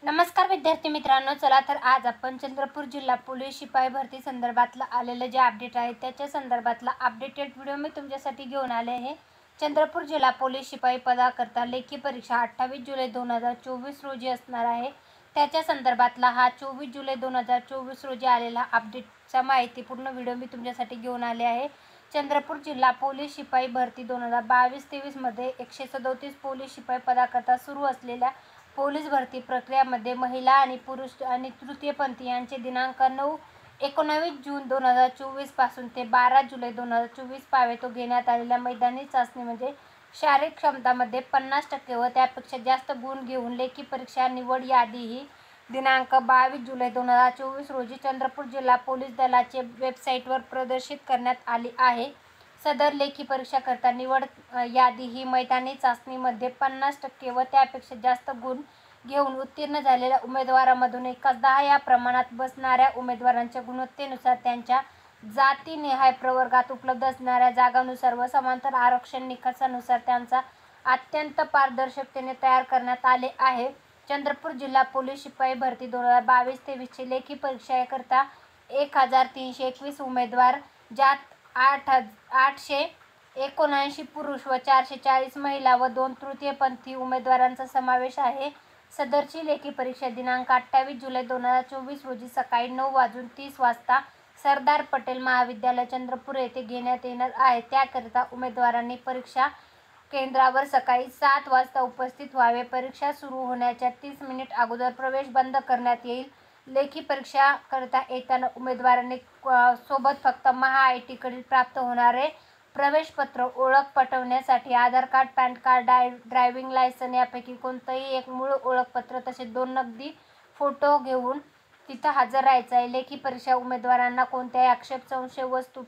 नमस्कार विद्यार्थी मित्रांनो, चला तर आज आपण चंद्रपूर जिल्हा पोलीस शिपाई भरती संदर्भातलं आलेलं जे अपडेट आहे त्याच्या संदर्भातला अपडेटेड व्हिडिओ मी तुमच्यासाठी घेऊन आले आहे। चंद्रपूर जिल्हा पोलीस शिपाई पदाकरता लेखी परीक्षा 28 जुलै 2024 रोजी असणार आहे। त्याच्या संदर्भातला हा 24 जुलै 2024 रोजी आलेला अपडेटचा माहितीपूर्ण व्हिडिओ मी तुमच्यासाठी घेऊन आले आहे। चंद्रपूर जिल्हा पोलीस शिपाई भरती 2022-23 मध्ये 137 पोलीस शिपाई पदाकरता सुरू असलेल्या पोलीस भरती प्रक्रियामध्ये महिला आणि पुरुष आणि तृतीयपंथी यांचे दिनांक 19 जून 2024 पासून ते 12 जुलै 2024 पावेतो घेण्यात आलेल्या मैदानी चाचणी म्हणजे शारीरिक क्षमतामध्ये 50% व त्यापेक्षा जास्त गुण घेऊन लेखी परीक्षा निवड यादी ही दिनांक 22 जुलै 2024 रोजी चंद्रपूर जिल्हा पोलीस दलाचे वेबसाईटवर प्रदर्शित करण्यात आली आहे। सदर लेखी परीक्षा करता निवड यादी ही मैदानी चाचणीमध्ये 50% व त्यापेक्षा जास्त गुण घेऊन उत्तीर्ण झालेल्या उमेदवारांमधून एकास 10 या प्रमाणात बसणाऱ्या उमेदवारांच्या गुणवत्तेनुसार त्यांच्या जातीनिहाय प्रवर्गात उपलब्ध असणाऱ्या जागांनुसार व समांतर आरक्षण निकषानुसार त्यांचा अत्यंत पारदर्शकतेने तयार करण्यात आले आहे। चंद्रपूर जिल्हा पोलीस शिपाई भरती 2022-23 ची लेखी परीक्षेकरता 1321 उमेदवार, ज्यात 879 पुरुष व 440 महिला व 2 तृतीयपंथी उमेदवारांचा समावेश आहे। सदरची लेखी परीक्षा दिनांक 28 जुलै 2024 रोजी सकाळी 9:30 वाजता सरदार पटेल महाविद्यालय चंद्रपूर येथे घेण्यात येणार आहे। त्याकरिता उमेदवारांनी परीक्षा केंद्रावर सकाळी 7 वाजता उपस्थित व्हावे। परीक्षा सुरू होण्याच्या 30 मिनिट अगोदर प्रवेश बंद करण्यात येईल। लेखी परीक्षा करता येताना उमेदवारांनी सोबत फक्त महा-आय-टी कडील प्राप्त होणारे प्रवेशपत्र, ओळख पटवण्यासाठी Aadhaar card, PAN card, driving licence यापैकी कोणतंही एक मूळ ओळखपत्र तसेच 2 नगदी फोटो घेऊन तिथं हजर राहायचं आहे। लेखी परीक्षा उमेदवारांना कोणत्याही आक्षेप, संशय वस्तू,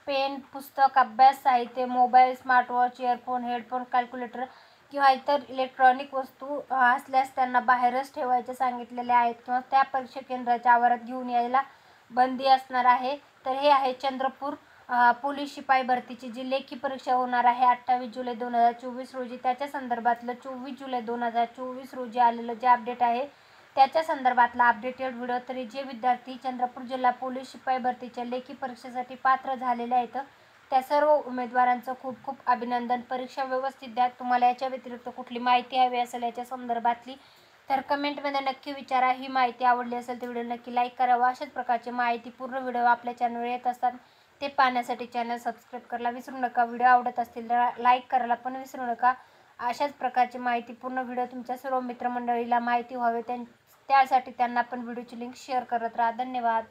पेन, पुस्तक, अभ्यास साहित्य, mobile, smartwatch, earphone, headphone, calculator किंवा इतर इलेक्ट्रॉनिक वस्तू असल्यास त्यांना बाहेरच ठेवायचे सांगितलेले आहेत किंवा त्या परीक्षा केंद्राच्या आवारात घेऊन यायला बंदी असणार आहे। तर हे आहे चंद्रपूर पोलीस शिपाई भरतीची जी लेखी परीक्षा होणार आहे 28 जुलै 2024 रोजी, त्याच्या संदर्भातलं 24 जुलै 2024 रोजी आलेलं जे अपडेट आहे त्याच्या संदर्भातला अपडेटेड व्हिडिओ। तरी जे विद्यार्थी चंद्रपूर जिल्हा पोलीस शिपाई भरतीच्या लेखी परीक्षेसाठी पात्र झालेले आहेत त्या सर्व उमेदवारांचं खूप खूप अभिनंदन। परीक्षा व्यवस्थित द्या। तुम्हाला याच्या व्यतिरिक्त कुठली माहिती हवी असेल याच्या संदर्भातली तर कमेंटमध्ये नक्की विचारा। ही माहिती आवडली असेल तर व्हिडिओ नक्की लाईक करा व अशाच प्रकारची माहितीपूर्ण व्हिडिओ आपल्या चॅनलवर येत असतात ते पाहण्यासाठी चॅनल सबस्क्राईब करायला विसरू नका। व्हिडिओ आवडत असतील तर लाईक करायला पण विसरू नका। अशाच प्रकारची माहितीपूर्ण व्हिडिओ तुमच्या सर्व मित्रमंडळीला माहिती व्हावे त्यासाठी त्यांना पण व्हिडिओची लिंक शेअर करत राहा। धन्यवाद।